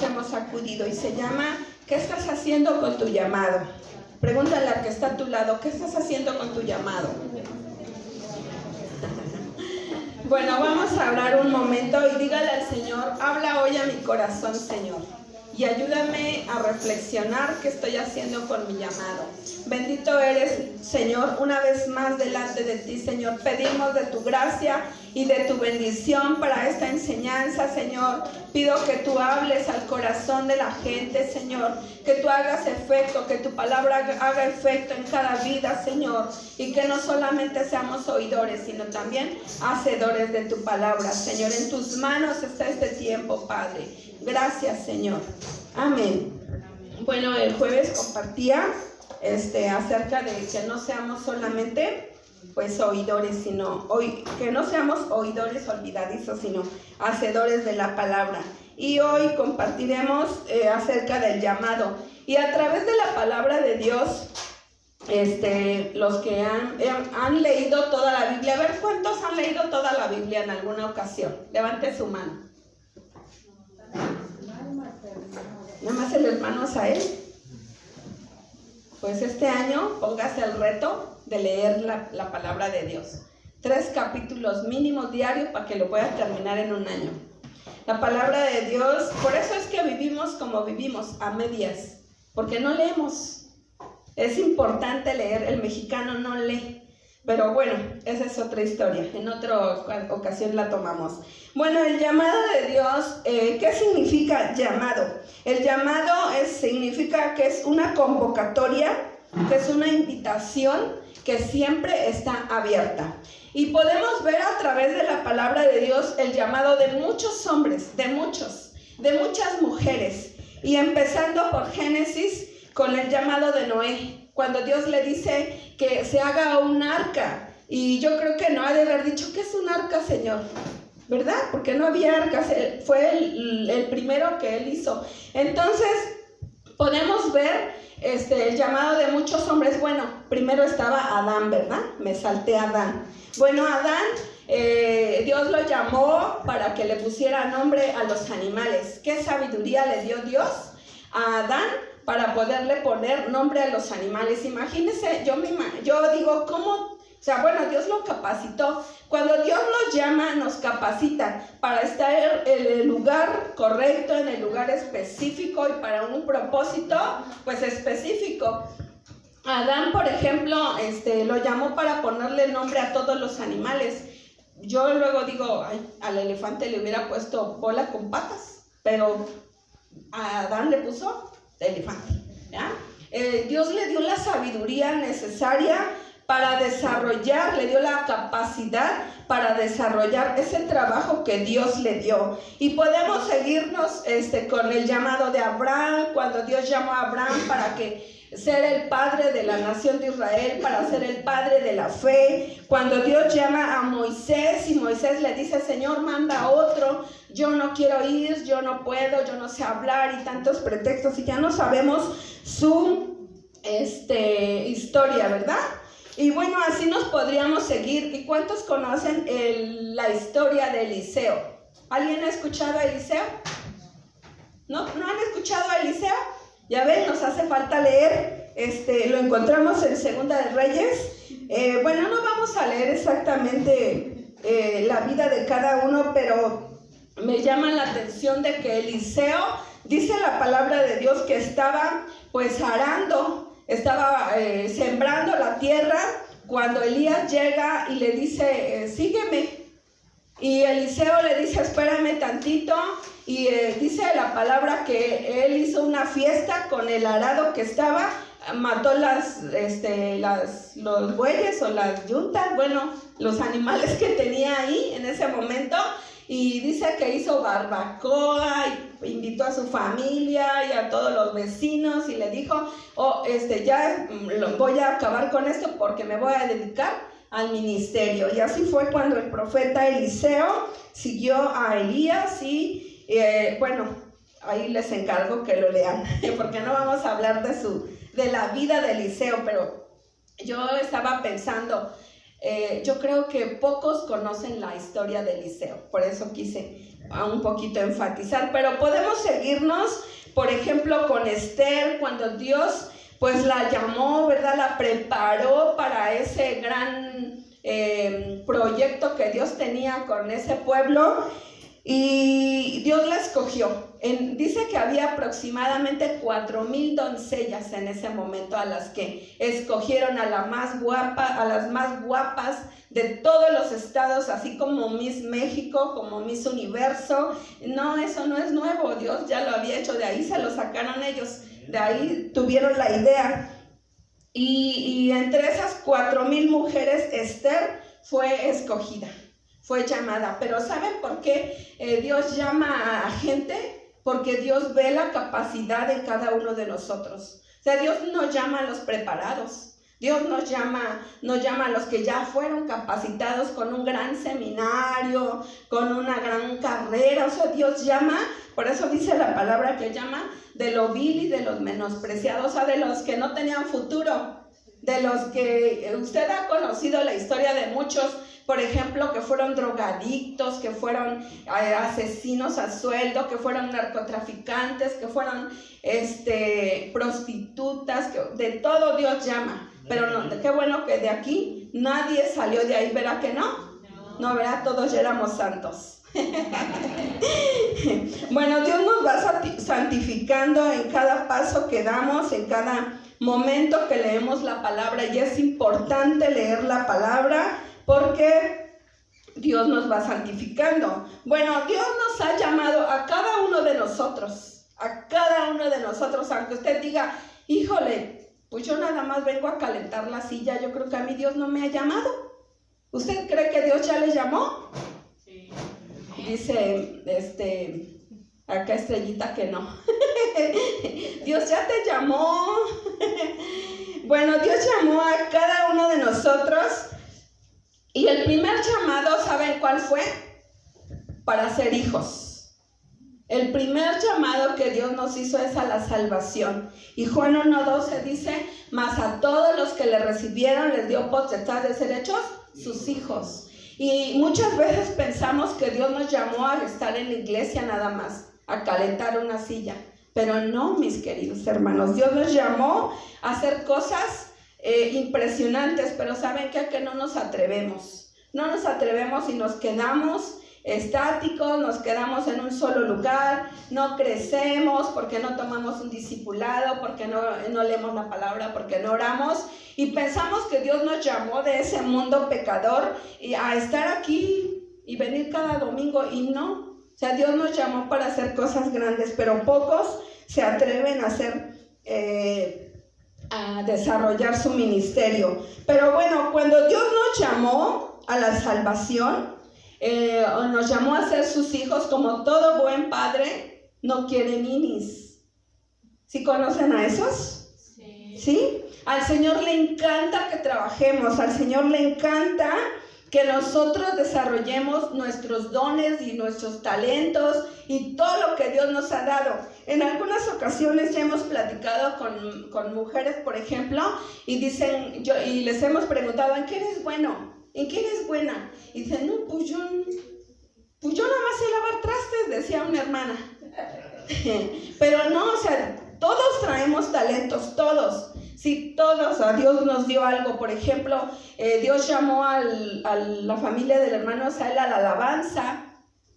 nos hemos acudido y se llama ¿qué estás haciendo con tu llamado? Pregúntale al que está a tu lado, ¿qué estás haciendo con tu llamado? Bueno, vamos a orar un momento y dígale al Señor, habla hoy a mi corazón, Señor, y ayúdame a reflexionar qué estoy haciendo con mi llamado. Bendito eres, Señor, una vez más delante de ti, Señor. Pedimos de tu gracia y de tu bendición para esta enseñanza, Señor. Pido que tú hables al corazón de la gente, Señor, que tú hagas efecto, que tu palabra haga efecto en cada vida, Señor, y que no solamente seamos oidores, sino también hacedores de tu palabra, Señor. En tus manos está este tiempo, Padre. Gracias, Señor. Amén. Bueno, el jueves compartía acerca de que no seamos solamente pues oidores, sino que no seamos oidores olvidadizos, sino hacedores de la palabra. Y hoy compartiremos acerca del llamado. Y a través de la palabra de Dios, los que han leído toda la Biblia, a ver, ¿cuántos han leído toda la Biblia en alguna ocasión? Levante su mano. Nada más el hermano Asael. Pues este año póngase el reto de leer la palabra de Dios. 3 capítulos mínimos diarios para que lo pueda terminar en un año. La palabra de Dios, por eso es que vivimos como vivimos, a medias, porque no leemos. Es importante leer, el mexicano no lee. Pero bueno, esa es otra historia, en otra ocasión la tomamos. Bueno, el llamado de Dios, ¿qué significa llamado? El llamado significa que es una convocatoria, que es una invitación que siempre está abierta. Y podemos ver a través de la palabra de Dios el llamado de muchos hombres, de muchas mujeres. Y empezando por Génesis, con el llamado de Noé. Cuando Dios le dice que se haga un arca, y yo creo que no ha de haber dicho, ¿qué es un arca, Señor? ¿Verdad? Porque no había arcas, fue el primero que él hizo. Entonces, podemos ver el llamado de muchos hombres. Bueno, primero estaba Adán, ¿verdad? Me salté a Adán. Bueno, Adán, Dios lo llamó para que le pusiera nombre a los animales. ¿Qué sabiduría le dio Dios a Adán para poderle poner nombre a los animales? Imagínense, yo digo, ¿cómo? O sea, bueno, Dios lo capacitó. Cuando Dios nos llama, nos capacita para estar en el lugar correcto, en el lugar específico y para un propósito, pues específico. Adán, por ejemplo, lo llamó para ponerle nombre a todos los animales. Yo luego digo, ay, al elefante le hubiera puesto bola con patas, pero a Adán le puso elefante, ¿ya? Dios le dio la sabiduría necesaria para desarrollar, le dio la capacidad para desarrollar ese trabajo que Dios le dio. Y podemos seguirnos con el llamado de Abraham, cuando Dios llamó a Abraham para que ser el padre de la nación de Israel, para ser el padre de la fe. Cuando Dios llama a Moisés y Moisés le dice, Señor, manda a otro, yo no quiero ir, yo no puedo, yo no sé hablar, y tantos pretextos, y ya no sabemos su historia, ¿verdad? Y bueno, así nos podríamos seguir. ¿Y cuántos conocen la historia de Eliseo? ¿Alguien ha escuchado a Eliseo? ¿No han escuchado a Eliseo? Ya ven, nos hace falta leer. Lo encontramos en Segunda de Reyes. Bueno, no vamos a leer exactamente la vida de cada uno, pero me llama la atención de que Eliseo, dice la palabra de Dios que estaba pues arando, estaba sembrando la tierra, cuando Elías llega y le dice, sígueme. Y Eliseo le dice, espérame tantito. Y dice la palabra que él hizo una fiesta con el arado que estaba, mató los bueyes o las yuntas, bueno, los animales que tenía ahí en ese momento. Y dice que hizo barbacoa, y invitó a su familia y a todos los vecinos y le dijo, ya voy a acabar con esto porque me voy a dedicar al ministerio. Y así fue cuando el profeta Eliseo siguió a Elías y bueno, ahí les encargo que lo lean, porque no vamos a hablar de la vida de Eliseo, pero yo estaba pensando, yo creo que pocos conocen la historia de Eliseo, por eso quise un poquito enfatizar, pero podemos seguirnos, por ejemplo, con Esther, cuando Dios pues la llamó, ¿verdad? La preparó para ese gran proyecto que Dios tenía con ese pueblo, y Dios la escogió. Dice que había aproximadamente 4,000 doncellas en ese momento, a las que escogieron a las más guapas de todos los estados, así como Miss México, como Miss Universo. No, eso no es nuevo, Dios ya lo había hecho, de ahí se lo sacaron ellos, de ahí tuvieron la idea. Y entre esas 4,000 mujeres, Esther fue escogida, fue llamada. Pero ¿saben por qué Dios llama a gente? Porque Dios ve la capacidad de cada uno de nosotros. O sea, Dios no llama a los preparados. Dios nos llama a los que ya fueron capacitados con un gran seminario, con una gran carrera. O sea, Dios llama, por eso dice la palabra que llama, de lo vil y de los menospreciados, o sea, de los que no tenían futuro, de los que usted ha conocido la historia de muchos, por ejemplo, que fueron drogadictos, que fueron asesinos a sueldo, que fueron narcotraficantes, que fueron prostitutas, de todo Dios llama. Pero no, qué bueno que de aquí nadie salió de ahí, ¿verdad que no? No, ¿verdad? Todos ya éramos santos. Bueno, Dios nos va santificando en cada paso que damos, en cada momento que leemos la palabra, y es importante leer la palabra porque Dios nos va santificando. Bueno, Dios nos ha llamado a cada uno de nosotros, aunque usted diga, híjole, pues yo nada más vengo a calentar la silla, yo creo que a mí Dios no me ha llamado. ¿Usted cree que Dios ya le llamó? Sí. Dice, acá Estrellita que no. Dios ya te llamó. Bueno, Dios llamó a cada uno de nosotros, y el primer llamado, ¿saben cuál fue? Para ser hijos. El primer llamado que Dios nos hizo es a la salvación. Y Juan 1:12 dice, mas a todos los que le recibieron les dio potestad de ser hechos sus hijos. Y muchas veces pensamos que Dios nos llamó a estar en la iglesia nada más, a calentar una silla. Pero no, mis queridos hermanos, Dios nos llamó a hacer cosas impresionantes, pero ¿saben qué? Que no nos atrevemos. No nos atrevemos y nos quedamos estáticos, nos quedamos en un solo lugar, no crecemos porque no tomamos un discipulado, porque no leemos la palabra, porque no oramos, y pensamos que Dios nos llamó de ese mundo pecador y a estar aquí y venir cada domingo, y no. O sea, Dios nos llamó para hacer cosas grandes, pero pocos se atreven a hacer, a desarrollar su ministerio. Pero bueno, cuando Dios nos llamó a la salvación, nos llamó a ser sus hijos, como todo buen padre no quiere ninis. ¿Sí conocen a esos? Sí. ¿Sí? Al Señor le encanta que trabajemos, al Señor le encanta que nosotros desarrollemos nuestros dones y nuestros talentos y todo lo que Dios nos ha dado. En algunas ocasiones ya hemos platicado con mujeres, por ejemplo, y dicen, y les hemos preguntado, ¿en qué eres bueno? ¿En qué eres buena? Y dicen, no, pues yo nada más sé lavar trastes, decía una hermana. Pero no, o sea, todos traemos talentos, todos. Sí, todos, a Dios nos dio algo. Por ejemplo, Dios llamó a la familia del hermano Sael a la alabanza.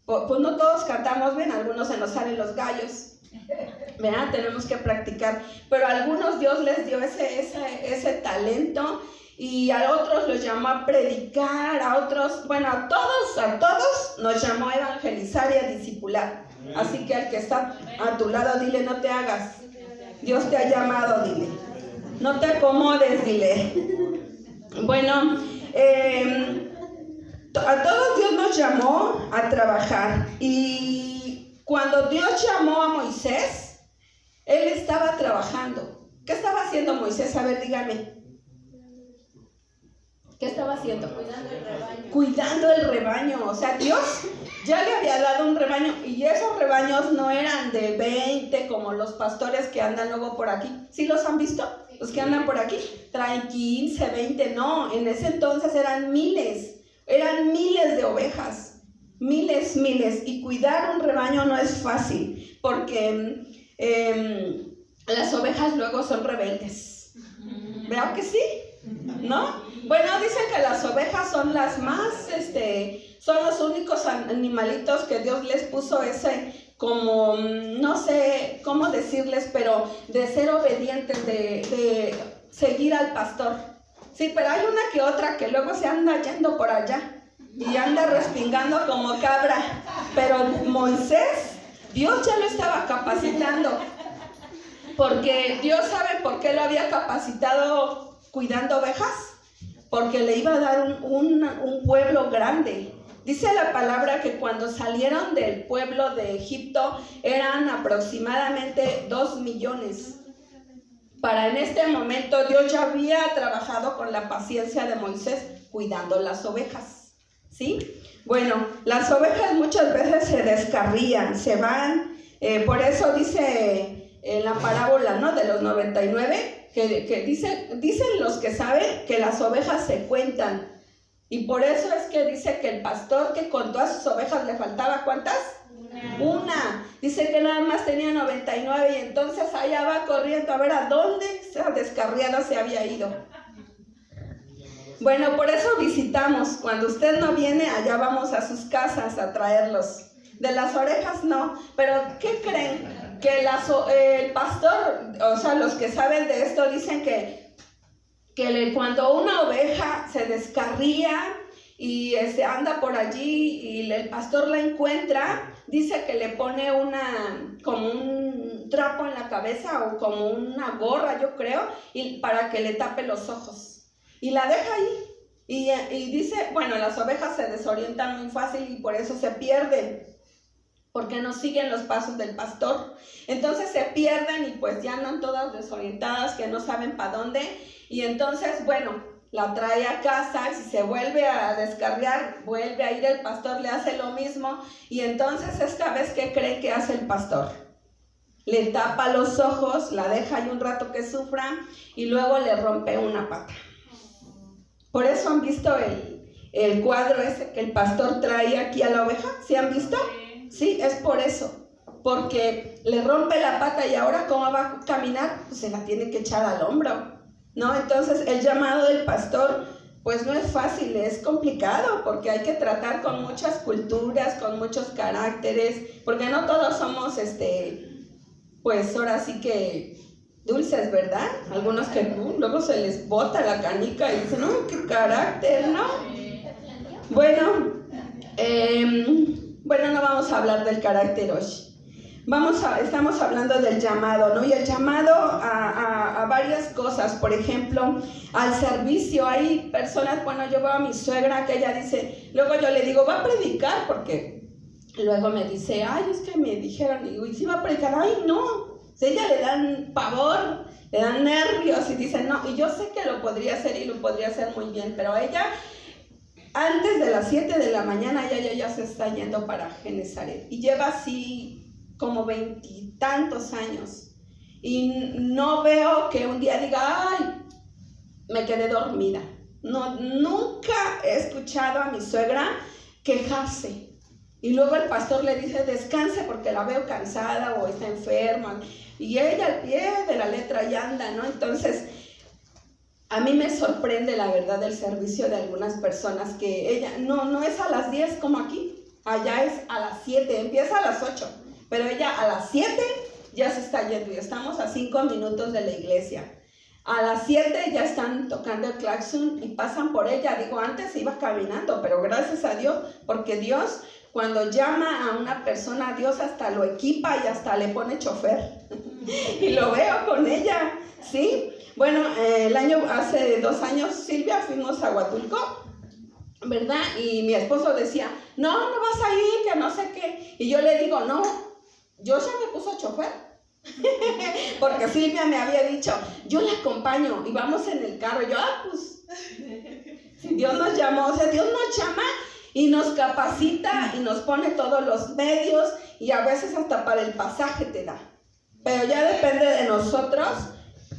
Pues no todos cantamos bien, algunos se nos salen los gallos, ¿verdad? Tenemos que practicar. Pero a algunos Dios les dio ese talento, y a otros los llamó a predicar, a otros, bueno, a todos nos llamó a evangelizar y a discipular. Así que al que está a tu lado, dile, no te hagas. Dios te ha llamado, dile. No te acomodes, dile. Bueno, a todos Dios nos llamó a trabajar. Y cuando Dios llamó a Moisés, él estaba trabajando. ¿Qué estaba haciendo Moisés? A ver, dígame. ¿Qué estaba haciendo? Cuidando el rebaño. O sea, Dios ya le había dado un rebaño, y esos rebaños no eran de 20 como los pastores que andan luego por aquí. ¿Sí los han visto? Los que andan por aquí traen 15, 20, no, en ese entonces eran miles de ovejas. miles, y cuidar un rebaño no es fácil, porque las ovejas luego son rebeldes. ¿Verdad que sí? ¿No? Bueno, dicen que las ovejas son las más, son los únicos animalitos que Dios les puso como, no sé cómo decirles, pero de ser obedientes, de seguir al pastor. Sí, pero hay una que otra que luego se anda yendo por allá y anda respingando como cabra. Pero Moisés, Dios ya lo estaba capacitando, porque Dios sabe por qué lo había capacitado cuidando ovejas, porque le iba a dar un pueblo grande. Dice la palabra que cuando salieron del pueblo de Egipto eran aproximadamente 2 millones. Para en este momento Dios ya había trabajado con la paciencia de Moisés cuidando las ovejas, ¿sí? Bueno, las ovejas muchas veces se descarrían, se van, por eso dice en la parábola, ¿no?, de los 99, que dicen los que saben que las ovejas se cuentan. Y por eso es que dice que el pastor que contó a sus ovejas le faltaba, ¿cuántas? Una. Dice que nada más tenía 99 y entonces allá va corriendo a ver a dónde esa descarriada se había ido. Bueno, por eso visitamos. Cuando usted no viene, allá vamos a sus casas a traerlos. De las orejas no, pero ¿qué creen? Que el pastor, o sea, los que saben de esto dicen que cuando una oveja se descarría y anda por allí y el pastor la encuentra, dice que le pone como un trapo en la cabeza o como una gorra, yo creo, y para que le tape los ojos. Y la deja ahí. Y dice, bueno, las ovejas se desorientan muy fácil y por eso se pierden, porque no siguen los pasos del pastor. Entonces se pierden y pues ya andan todas desorientadas, que no saben para dónde. Y entonces, bueno, la trae a casa y si se vuelve a descarriar, vuelve a ir el pastor, le hace lo mismo. Y entonces esta vez, ¿qué cree que hace el pastor? Le tapa los ojos, la deja ahí un rato que sufra y luego le rompe una pata. Por eso han visto el cuadro ese que el pastor trae aquí a la oveja. ¿Sí han visto? Sí, es por eso. Porque le rompe la pata y ahora ¿cómo va a caminar? Pues se la tiene que echar al hombro, ¿no? Entonces el llamado del pastor pues no es fácil, es complicado, porque hay que tratar con muchas culturas, con muchos caracteres, porque no todos somos pues ahora sí que dulces, ¿verdad? Algunos que luego se les bota la canica y dicen, no, qué carácter, ¿no? Bueno, no vamos a hablar del carácter hoy. Estamos hablando del llamado, ¿no? Y el llamado a varias cosas, por ejemplo, al servicio. Hay personas, bueno, yo veo a mi suegra que ella dice, luego yo le digo, va a predicar, porque luego me dice, ay, es que me dijeron, digo, ¿y si va a predicar? Ay, no. Si a ella le dan pavor, le dan nervios y dicen, no, y yo sé que lo podría hacer y lo podría hacer muy bien, pero ella, antes de las 7 de la mañana, ella ya se está yendo para Genezaret y lleva así como 20 y tantos años y no veo que un día diga, ay, me quedé dormida. No, nunca he escuchado a mi suegra quejarse. Y luego el pastor le dice, descanse porque la veo cansada o está enferma. Y ella al pie de la letra ya anda, ¿no? Entonces, a mí me sorprende la verdad el servicio de algunas personas que ella no es a las 10 como aquí. Allá es a las 7, empieza a las 8. Pero ella a las 7 ya se está yendo y estamos a 5 minutos de la iglesia. A las 7 ya están tocando el claxon y pasan por ella. Digo, antes iba caminando, pero gracias a Dios, porque Dios, cuando llama a una persona, Dios hasta lo equipa y hasta le pone chofer. Y lo veo con ella, ¿sí? Bueno, hace 2 años, Silvia, fuimos a Huatulco, ¿verdad? Y mi esposo decía, no vas a ir, que no sé qué. Y yo le digo, no, yo ya me puso chofer. Porque Silvia me había dicho, yo la acompaño y vamos en el carro. Y yo, pues, Dios nos llamó, o sea, Dios nos llama y nos capacita y nos pone todos los medios y a veces hasta para el pasaje te da. Pero ya depende de nosotros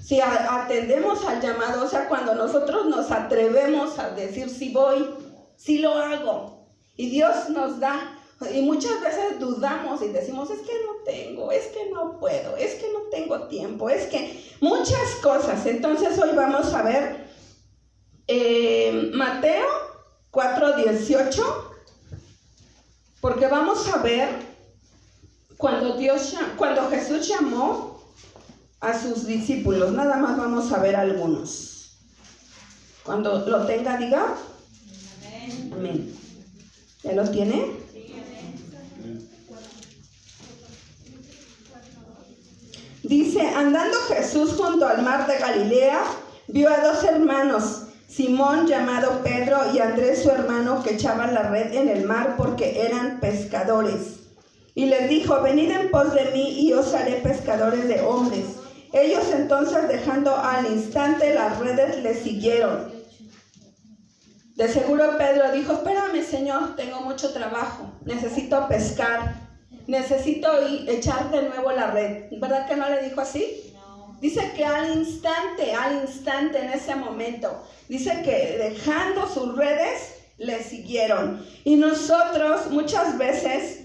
si atendemos al llamado, o sea, cuando nosotros nos atrevemos a decir sí voy, sí lo hago. Y Dios nos da. Y muchas veces dudamos y decimos, es que no tengo, es que no puedo, es que no tengo tiempo, es que muchas cosas. Entonces hoy vamos a ver Mateo 4:18, porque vamos a ver cuando Jesús llamó a sus discípulos. Nada más vamos a ver algunos. Cuando lo tenga, diga amén. Amén. ¿Ya lo tiene? Dice, andando Jesús junto al mar de Galilea, vio a dos hermanos, Simón llamado Pedro y Andrés su hermano, que echaban la red en el mar porque eran pescadores. Y les dijo, venid en pos de mí y os haré pescadores de hombres. Ellos entonces, dejando al instante las redes, le siguieron. De seguro Pedro dijo, espérame Señor, tengo mucho trabajo, necesito pescar. Necesito echar de nuevo la red. ¿Verdad que no le dijo así? No. Dice que al instante, en ese momento. Dice que dejando sus redes, le siguieron. Y nosotros muchas veces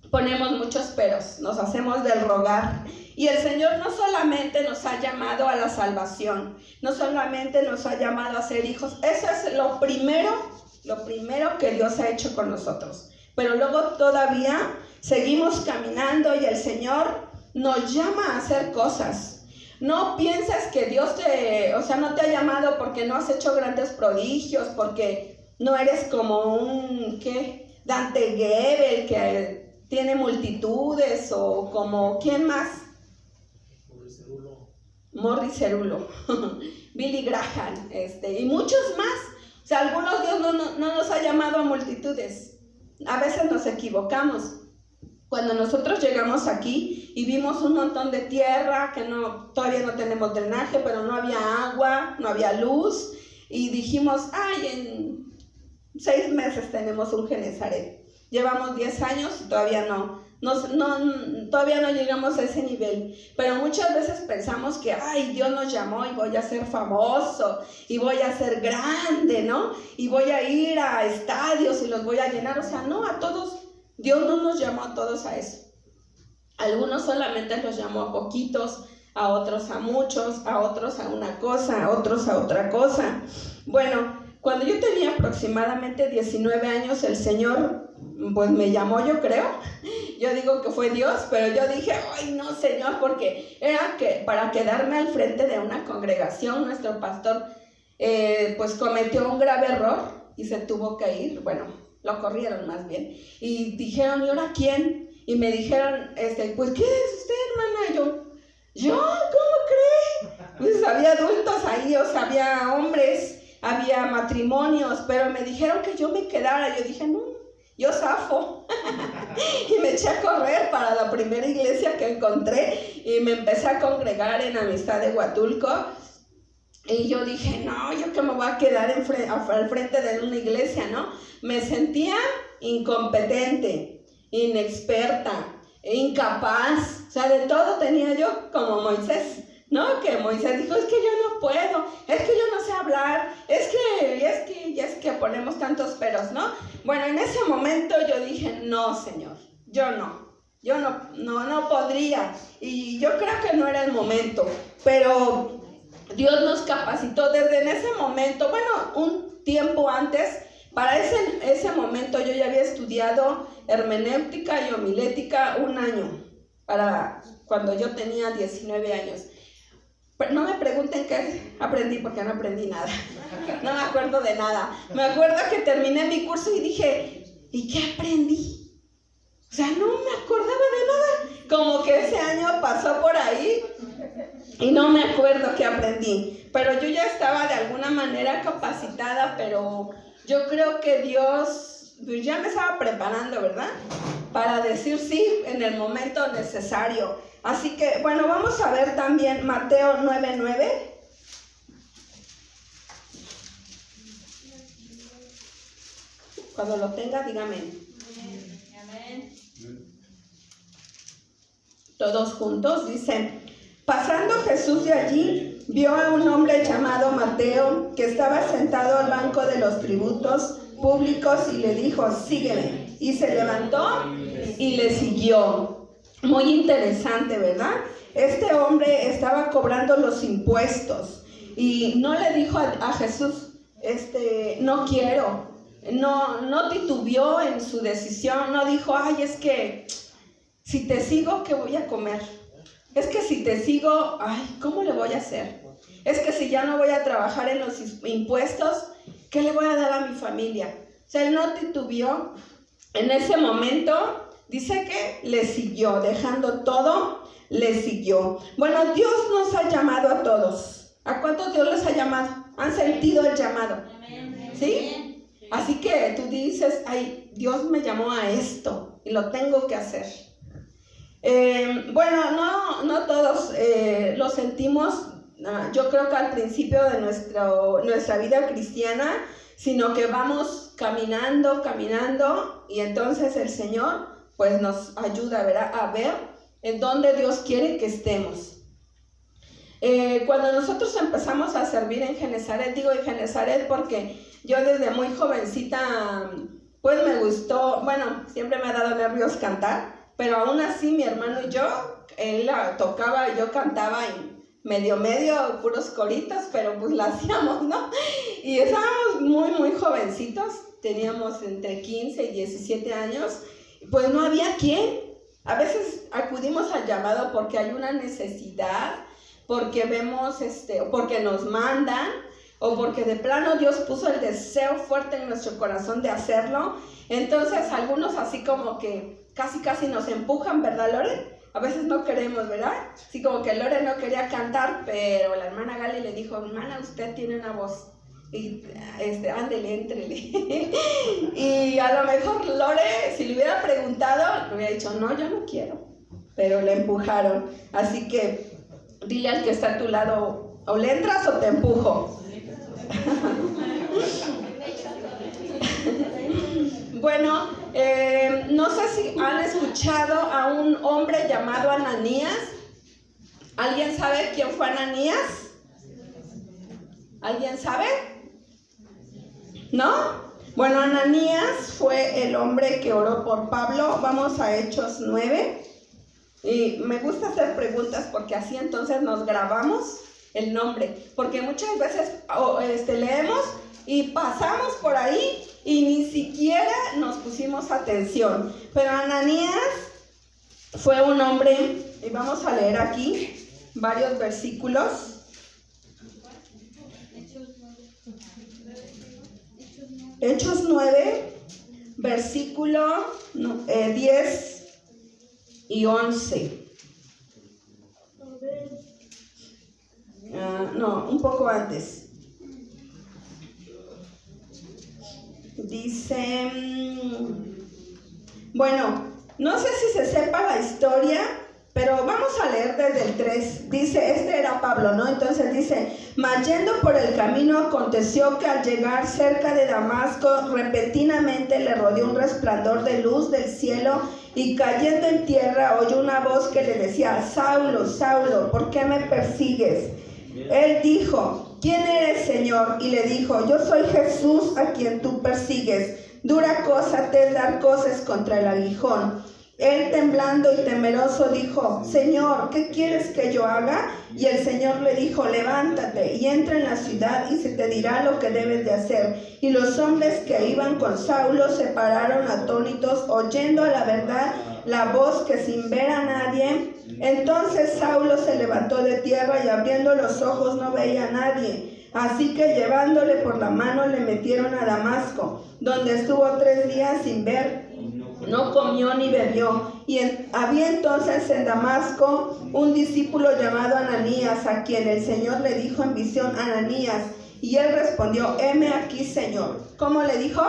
ponemos muchos peros, nos hacemos del rogar. Y el Señor no solamente nos ha llamado a la salvación, no solamente nos ha llamado a ser hijos. Eso es lo primero que Dios ha hecho con nosotros. Pero luego todavía seguimos caminando y el Señor nos llama a hacer cosas. No pienses que Dios no te ha llamado porque no has hecho grandes prodigios, porque no eres como Dante Gebel, que tiene multitudes, o como, ¿quién más? Morris Cerulo, Billy Graham, y muchos más. O sea, algunos Dios no nos ha llamado a multitudes. A veces nos equivocamos. Cuando nosotros llegamos aquí y vimos un montón de tierra, que todavía no tenemos drenaje, pero no había agua, no había luz, y dijimos, en 6 meses tenemos un Genesaret. Llevamos 10 años y todavía todavía no llegamos a ese nivel. Pero muchas veces pensamos que, Dios nos llamó y voy a ser famoso, y voy a ser grande, ¿no? Y voy a ir a estadios y los voy a llenar. O sea, no, a todos. Dios no nos llamó a todos a eso. Algunos solamente los llamó a poquitos, a otros a muchos, a otros a una cosa, a otros a otra cosa. Bueno, cuando yo tenía aproximadamente 19 años, el Señor, pues me llamó, yo creo. Yo digo que fue Dios, pero yo dije, no, Señor, porque era que para quedarme al frente de una congregación, nuestro pastor, pues cometió un grave error y se tuvo que ir. Bueno, lo corrieron más bien. Y dijeron, ¿y ahora quién? Y me dijeron, pues, ¿qué es usted, hermana? ¿Yo? ¿Cómo cree? Pues había adultos ahí, había hombres, había matrimonios, pero me dijeron que yo me quedara. Yo dije, no, yo zafo. Y me eché a correr para la primera iglesia que encontré y me empecé a congregar en Amistad de Huatulco. Y yo dije, no, yo que me voy a quedar al frente de una iglesia, ¿no? Me sentía incompetente, inexperta, incapaz. O sea, de todo tenía yo como Moisés, ¿no? Que Moisés dijo, es que yo no puedo, es que yo no sé hablar, es que ponemos tantos peros, ¿no? Bueno, en ese momento yo dije, no, Señor, yo no podría. Y yo creo que no era el momento, pero Dios nos capacitó desde en ese momento, bueno, un tiempo antes. Para ese momento yo ya había estudiado hermenéutica y homilética 1 año, para cuando yo tenía 19 años. Pero no me pregunten qué aprendí, porque no aprendí nada. No me acuerdo de nada. Me acuerdo que terminé mi curso y dije, ¿y qué aprendí? O sea, no me acordaba de nada. Como que ese año pasó por ahí y no me acuerdo qué aprendí. Pero yo ya estaba de alguna manera capacitada, pero yo creo que Dios ya me estaba preparando, ¿verdad? Para decir sí en el momento necesario. Así que, bueno, vamos a ver también Mateo 9:9. Cuando lo tenga, dígame. Amén. Todos juntos, dicen, pasando Jesús de allí, vio a un hombre llamado Mateo, que estaba sentado al banco de los tributos, públicos y le dijo, sígueme. Y se levantó y le siguió. Muy interesante, ¿verdad? Este hombre estaba cobrando los impuestos y no le dijo a Jesús, no quiero. No titubeó en su decisión, no dijo, ay, es que si te sigo, ¿qué voy a comer? Es que si te sigo, ay, ¿cómo le voy a hacer? Es que si ya no voy a trabajar en los impuestos, ¿qué le voy a dar a mi familia? O sea, él no titubeó. En ese momento, dice que le siguió, dejando todo, le siguió. Bueno, Dios nos ha llamado a todos. ¿A cuántos Dios les ha llamado? ¿Han sentido el llamado? ¿Sí? Así que tú dices, ay, Dios me llamó a esto y lo tengo que hacer. Bueno, no todos lo sentimos, yo creo que al principio de nuestra vida cristiana, sino que vamos caminando y entonces el Señor pues nos ayuda, ¿verdad?, a ver en dónde Dios quiere que estemos. Cuando nosotros empezamos a servir en Genezaret, digo en Genezaret porque yo desde muy jovencita, pues me gustó, bueno, siempre me ha dado nervios cantar, pero aún así mi hermano y yo, él tocaba y yo cantaba y medio, puros coritos, pero pues la hacíamos, ¿no? Y estábamos muy jovencitos, teníamos entre 15 y 17 años, pues no había quién. A veces acudimos al llamado porque hay una necesidad, porque vemos, porque nos mandan, o porque de plano Dios puso el deseo fuerte en nuestro corazón de hacerlo. Entonces algunos así como que casi nos empujan, ¿verdad, Lore? A veces no queremos, ¿verdad? Así como que Lore no quería cantar, pero la hermana Gali le dijo, hermana, usted tiene una voz, y ándele, éntrele. Y a lo mejor Lore, si le hubiera preguntado, le hubiera dicho, no, yo no quiero, pero le empujaron. Así que dile al que está a tu lado, o le entras o te empujo. Bueno, no sé si han escuchado a un hombre llamado Ananías. ¿Alguien sabe quién fue Ananías? ¿Alguien sabe? ¿No? Bueno, Ananías fue el hombre que oró por Pablo. Vamos a Hechos 9. Y me gusta hacer preguntas porque así entonces nos grabamos el nombre, porque muchas veces leemos y pasamos por ahí y ni siquiera nos pusimos atención. Pero Ananías fue un hombre, y vamos a leer aquí varios versículos. Hechos 9, versículo 10 y 11. No, un poco antes. Dice, bueno, no sé si se sepa la historia, pero vamos a leer desde el 3. Dice, era Pablo, ¿no? Entonces dice, mas yendo por el camino aconteció que al llegar cerca de Damasco, repentinamente le rodeó un resplandor de luz del cielo, y cayendo en tierra oyó una voz que le decía, Saulo, Saulo, ¿por qué me persigues? Él dijo, ¿quién eres, Señor? Y le dijo, yo soy Jesús a quien tú persigues. Dura cosa te es dar cosas contra el aguijón. Él, temblando y temeroso, dijo, Señor, ¿qué quieres que yo haga? Y el Señor le dijo, levántate y entra en la ciudad y se te dirá lo que debes de hacer. Y los hombres que iban con Saulo se pararon atónitos, oyendo a la verdad la voz, que sin ver a nadie. Entonces Saulo se levantó de tierra y abriendo los ojos no veía a nadie. Así que llevándole por la mano le metieron a Damasco, donde estuvo 3 días sin ver. No comió ni bebió. Y había entonces en Damasco un discípulo llamado Ananías, a quien el Señor le dijo en visión, Ananías. Y él respondió, heme aquí, Señor. ¿Cómo le dijo?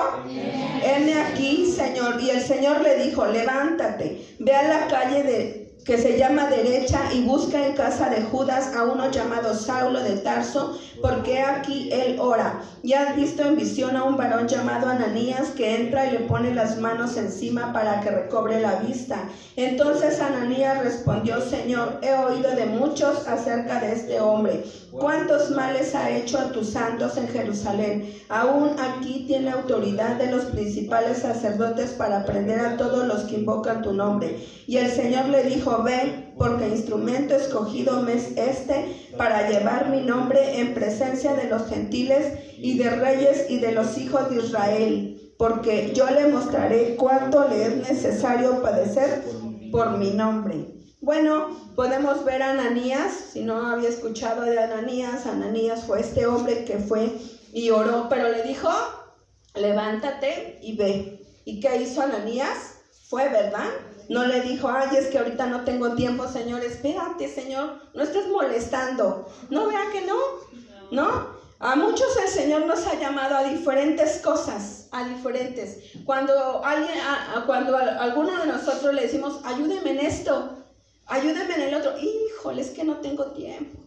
Heme aquí, Señor. Y el Señor le dijo, levántate, ve a la calle que se llama Derecha, y busca en casa de Judas a uno llamado Saulo de Tarso, porque aquí él ora. Y has visto en visión a un varón llamado Ananías, que entra y le pone las manos encima para que recobre la vista. Entonces Ananías respondió: Señor, he oído de muchos acerca de este hombre, cuántos males ha hecho a tus santos en Jerusalén. Aún aquí tiene autoridad de los principales sacerdotes para prender a todos los que invocan tu nombre. Y el Señor le dijo: Ve, porque instrumento escogido me es este para llevar mi nombre en presencia de los gentiles y de reyes y de los hijos de Israel, porque yo le mostraré cuánto le es necesario padecer por mi nombre. Bueno, podemos ver a Ananías. Si no había escuchado de Ananías, Ananías fue este hombre que fue y oró, pero le dijo: levántate y ve. ¿Y qué hizo Ananías? Fue, ¿verdad? No le dijo: ay, es que ahorita no tengo tiempo, Señor, espérate, Señor, no estés molestando. No, vea que no, ¿no? A muchos el Señor nos ha llamado a diferentes cosas, a diferentes. Cuando alguno de nosotros le decimos: ayúdeme en esto, ayúdeme en el otro, híjole, es que no tengo tiempo.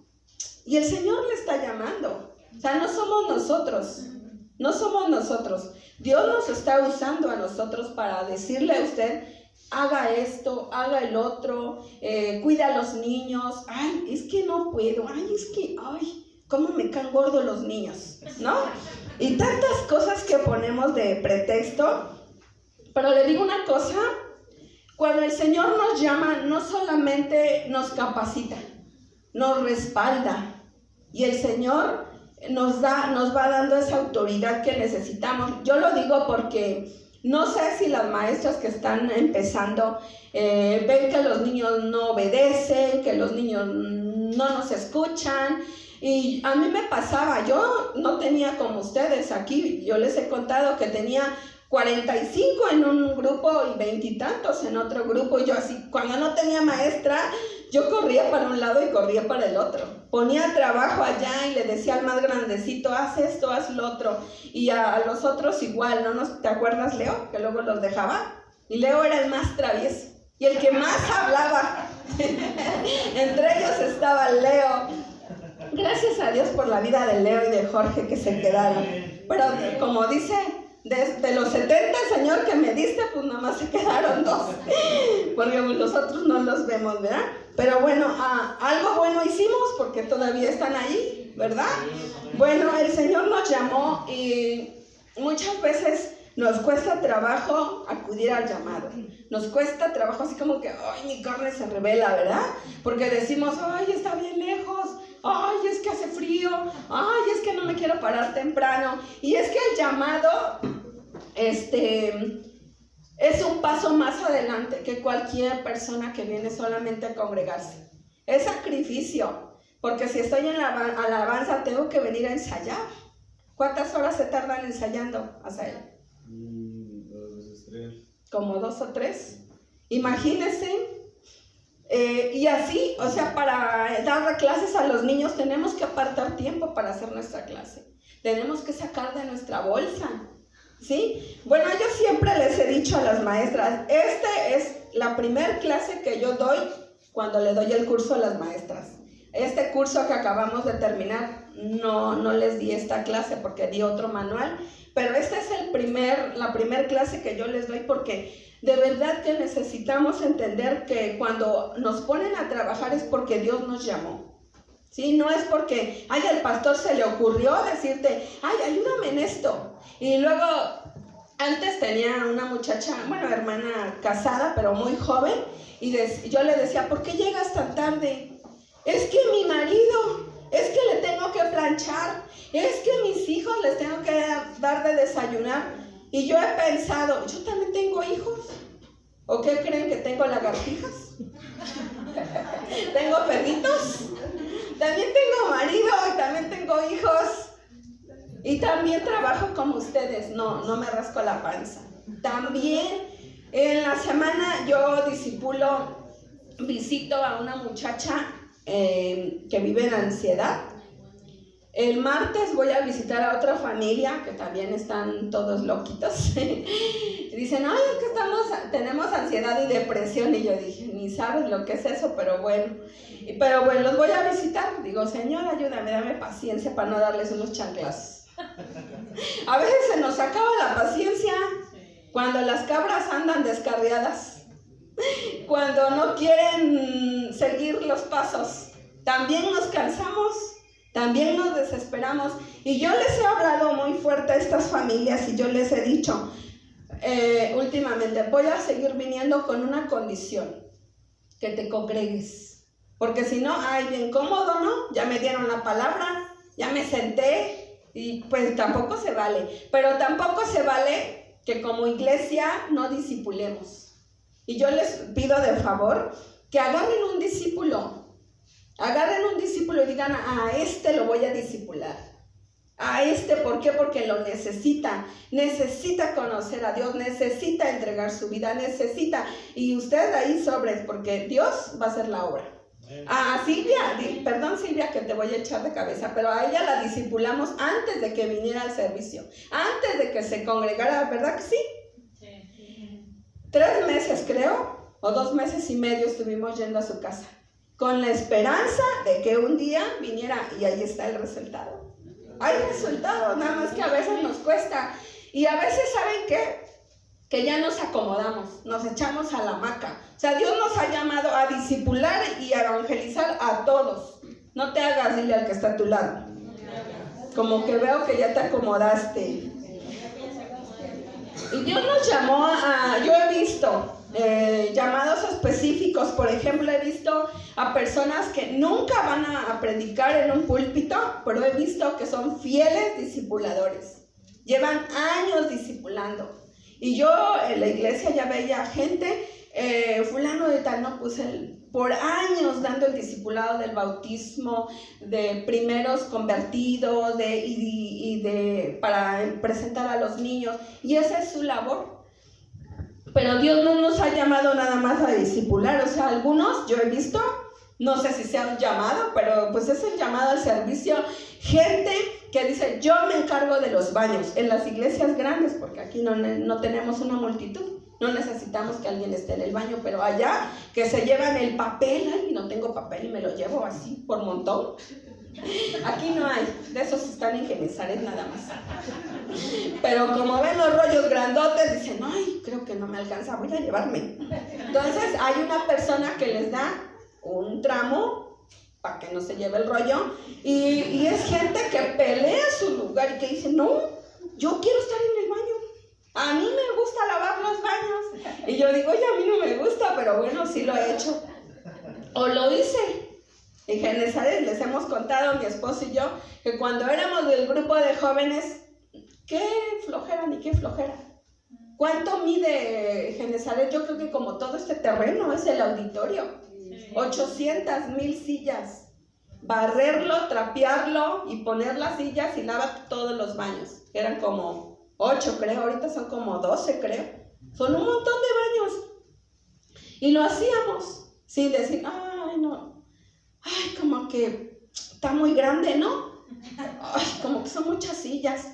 Y el Señor le está llamando. O sea, no somos nosotros. Dios nos está usando a nosotros para decirle a usted: haga esto, haga el otro, cuida a los niños. Ay, es que no puedo. Ay, cómo me caen gordos los niños, ¿no? Y tantas cosas que ponemos de pretexto. Pero le digo una cosa: cuando el Señor nos llama, no solamente nos capacita, nos respalda. Y el Señor nos va dando esa autoridad que necesitamos. Yo lo digo porque no sé si las maestras que están empezando ven que los niños no obedecen, que los niños no nos escuchan. Y a mí me pasaba, yo no tenía como ustedes aquí, yo les he contado que tenía 45 en un grupo y 20 y tantos en otro grupo. Y yo así, cuando no tenía maestra, yo corría para un lado y corría para el otro. Ponía trabajo allá y le decía al más grandecito: haz esto, haz lo otro. Y a los otros igual, ¿te acuerdas, Leo? Que luego los dejaba. Y Leo era el más travieso y el que más hablaba. Entre ellos estaba Leo. Gracias a Dios por la vida de Leo y de Jorge que se quedaron. Pero como dice, de los 70, Señor, que me diste, pues nada más se quedaron 2. Porque los otros no los vemos, ¿verdad? Pero bueno, algo bueno hicimos porque todavía están ahí, ¿verdad? Bueno, el Señor nos llamó y muchas veces nos cuesta trabajo acudir al llamado. Nos cuesta trabajo así como que, ay, mi carne se revela, ¿verdad? Porque decimos: ay, está bien lejos. Ay, es que hace frío. Ay, es que no me quiero parar temprano. Y es que el llamado, es un paso más adelante que cualquier persona que viene solamente a congregarse. Es sacrificio, porque si estoy en la alabanza tengo que venir a ensayar. ¿Cuántas horas se tardan ensayando, Asael? 2 veces 3. Como 2 o 3. Imagínense. Y así, o sea, para dar clases a los niños tenemos que apartar tiempo para hacer nuestra clase. Tenemos que sacar de nuestra bolsa, ¿sí? Bueno, yo siempre les he dicho a las maestras: esta es la primer clase que yo doy cuando le doy el curso a las maestras. Este curso que acabamos de terminar, no les di esta clase porque di otro manual, pero esta es la primer clase que yo les doy, porque de verdad que necesitamos entender que cuando nos ponen a trabajar es porque Dios nos llamó, ¿sí? No es porque, ay, al pastor se le ocurrió decirte: ay, ayúdame en esto. Y luego, antes tenía una muchacha, hermana casada, pero muy joven, y yo le decía: ¿por qué llegas tan tarde? Es que mi marido, es que le tengo que planchar, es que mis hijos les tengo que dar de desayunar. Y yo he pensado: ¿yo también tengo hijos? ¿O qué creen que tengo, lagartijas? ¿Tengo perritos? También tengo marido y también tengo hijos. Y también trabajo como ustedes. No me rasco la panza. También en la semana yo visito a una muchacha que vive en ansiedad. El martes voy a visitar a otra familia que también están todos loquitos. Dicen, ay, es que tenemos ansiedad y depresión. Y yo dije, ni sabes lo que es eso, pero bueno. Pero bueno, los voy a visitar. Digo, Señor, ayúdame, dame paciencia para no darles unos chanclazos. A veces se nos acaba la paciencia cuando las cabras andan descarriadas, cuando no quieren seguir los pasos. También nos cansamos, también nos desesperamos. Y yo les he hablado muy fuerte a estas familias y yo les he dicho últimamente, voy a seguir viniendo con una condición, que te congregues. Porque si no, ay, bien cómodo, ¿no? Ya me dieron la palabra, ya me senté y pues tampoco se vale. Pero tampoco se vale que como iglesia no discipulemos. Y yo les pido de favor que agarren un discípulo y digan, a este lo voy a discipular. A este, ¿por qué? Porque lo necesita conocer a Dios, necesita entregar su vida, necesita. Y usted ahí sobres, porque Dios va a hacer la obra. A Silvia, que te voy a echar de cabeza, pero a ella la discipulamos antes de que viniera al servicio, antes de que se congregara, ¿verdad que sí? Sí. 3 meses creo, o 2 meses y medio estuvimos yendo a su casa, con la esperanza de que un día viniera, y ahí está el resultado. Hay resultado, nada más que a veces nos cuesta, y a veces, ¿saben qué? Que ya nos acomodamos, nos echamos a la hamaca. O sea, Dios nos ha llamado a discipular y a evangelizar a todos. No te hagas, dile al que está a tu lado. Como que veo que ya te acomodaste. Y Dios nos llamó yo he visto llamados específicos. Por ejemplo, he visto a personas que nunca van a predicar en un púlpito, pero he visto que son fieles discipuladores. Llevan años discipulando. Y yo en la iglesia ya veía gente, fulano de tal, no, pues por años dando el discipulado del bautismo, de primeros convertidos, para presentar a los niños, y esa es su labor. Pero Dios no nos ha llamado nada más a discipular, o sea, algunos yo he visto, no sé si sea un llamado, pero pues es el llamado al servicio. Gente que dice, yo me encargo de los baños en las iglesias grandes, porque aquí no tenemos una multitud, no necesitamos que alguien esté en el baño, pero allá que se llevan el papel, ay, no tengo papel y me lo llevo así por montón. Aquí no hay, de esos están en Genezaret nada más. Pero como ven los rollos grandotes, dicen, ay, creo que no me alcanza, voy a llevarme. Entonces hay una persona que les da un tramo para que no se lleve el rollo, y es gente que pelea su lugar y que dice, no, yo quiero estar en el baño, a mí me gusta lavar los baños. Y yo digo, oye, a mí no me gusta, pero bueno, sí lo he hecho, o lo hice. En Genezaret les hemos contado, mi esposo y yo, que cuando éramos del grupo de jóvenes, qué flojera ni qué flojera. ¿Cuánto mide Genezaret? Yo creo que como todo este terreno es el auditorio. 800,000 sillas. Barrerlo, trapearlo y poner las sillas y lavar todos los baños. Eran como 8, creo, ahorita son como 12, creo. Son un montón de baños. Y lo hacíamos sin decir, ay, no, ay, como que está muy grande, ¿no? Ay, como que son muchas sillas.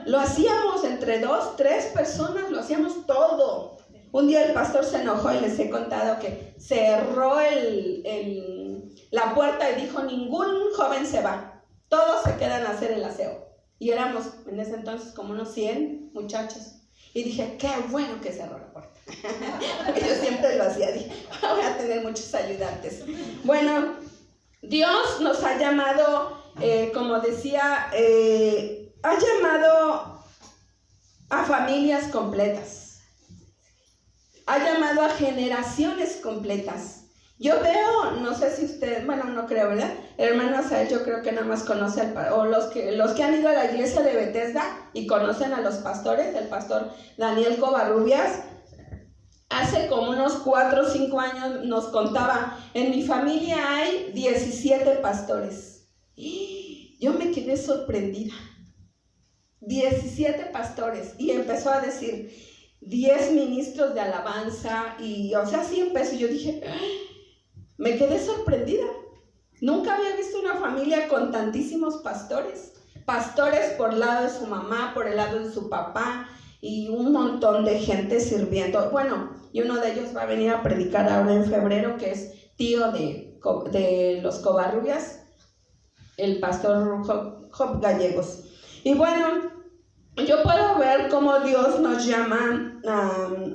Lo hacíamos entre 2, 3 personas, lo hacíamos todo. Un día el pastor se enojó y les he contado que cerró la puerta y dijo, ningún joven se va, todos se quedan a hacer el aseo. Y éramos en ese entonces como unos 100 muchachos. Y dije, qué bueno que cerró la puerta. Yo siempre lo hacía, dije, voy a tener muchos ayudantes. Bueno, Dios nos ha llamado, como decía, ha llamado a familias completas. Ha llamado a generaciones completas. Yo veo, no sé si ustedes, bueno, no creo, ¿verdad? El hermano Asael, yo creo que nada más conoce o los que han ido a la iglesia de Bethesda y conocen a los pastores, el pastor Daniel Covarrubias, hace como unos 4 o 5 años nos contaba, en mi familia hay 17 pastores. Yo me quedé sorprendida. 17 pastores. Y empezó a decir, 10 ministros de alabanza, y o sea, así empezó. Yo dije, me quedé sorprendida. Nunca había visto una familia con tantísimos pastores. Pastores por el lado de su mamá, por el lado de su papá y un montón de gente sirviendo. Bueno, y uno de ellos va a venir a predicar ahora en febrero, que es tío de los Covarrubias, el pastor Job Gallegos. Y bueno, yo puedo ver cómo Dios nos llama